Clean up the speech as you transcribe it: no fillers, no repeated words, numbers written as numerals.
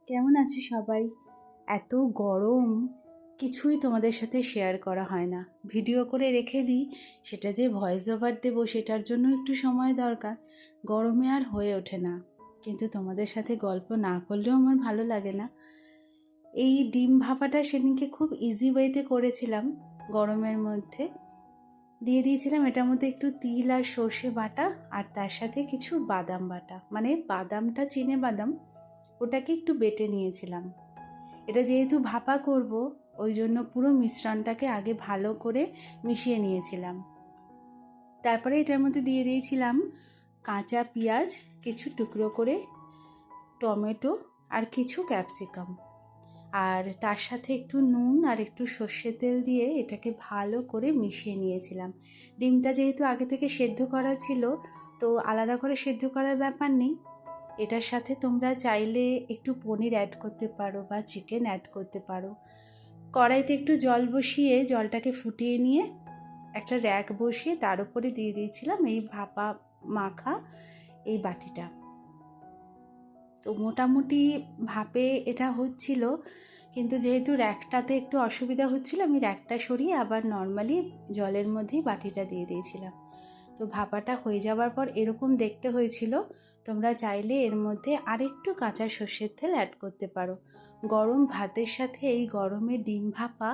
কেমন আছো সবাই? এত গরম, কিছুই তোমাদের সাথে শেয়ার করা হয় না। ভিডিও করে রেখে দিই, সেটা যে ভয়েস ওভার দেবো সেটার জন্য একটু সময় দরকার। গরমে আর হয়ে ওঠে না, কিন্তু তোমাদের সাথে গল্প না করলেও আমার ভালো লাগে না। এই ডিম ভাপাটা সেদিনকে খুব ইজি ওয়েতে করেছিলাম। গরমের মধ্যে দিয়ে দিয়েছিলাম এটার মধ্যে একটু তিল আর সর্ষে বাটা, আর তার সাথে কিছু বাদাম বাটা, মানে বাদামটা চিনে বাদাম, ওটাকে একটু বেটে নিয়েছিলাম। এটা যেহেতু ভাপা করব, ওই জন্য পুরো মিশ্রণটাকে আগে ভালো করে মিশিয়ে নিয়েছিলাম। তারপরে এটার মধ্যে দিয়ে দিয়েছিলাম কাঁচা পেঁয়াজ, কিছু টুকরো করে, টমেটো আর কিছু ক্যাপসিকাম, আর তার সাথে একটু নুন আর একটু সর্ষের তেল দিয়ে এটাকে ভালো করে মিশিয়ে নিয়েছিলাম। ডিমটা যেহেতু আগে থেকে সেদ্ধ করা ছিল, তো আলাদা করে সেদ্ধ করার ব্যাপার নেই। এটার সাথে তোমরা চাইলে একটু পনির অ্যাড করতে পারো বা চিকেন অ্যাড করতে পারো। কড়াইতে একটু জল বসিয়ে জলটাকে ফুটিয়ে নিয়ে একটা র্যাক বসিয়ে তার উপরে দিয়ে দিয়েছিলাম এই ভাপা মাখা এই বাটিটা। তো মোটামুটি ভাপে এটা হচ্ছিল, কিন্তু যেহেতু র্যাকটাতে একটু অসুবিধা হচ্ছিল, আমি র্যাকটা সরিয়ে আবার নর্মালি জলের মধ্যেই বাটিটা দিয়ে দিয়েছিলাম। তো ভাপাটা হয়ে যাওয়ার পর এরকম দেখতে হয়েছিল। তোমরা চাইলে এর মধ্যে আরেকটু কাঁচা সর্ষের তেল অ্যাড করতে পারো। গরম ভাতের সাথে এই গরমে ডিম ভাপা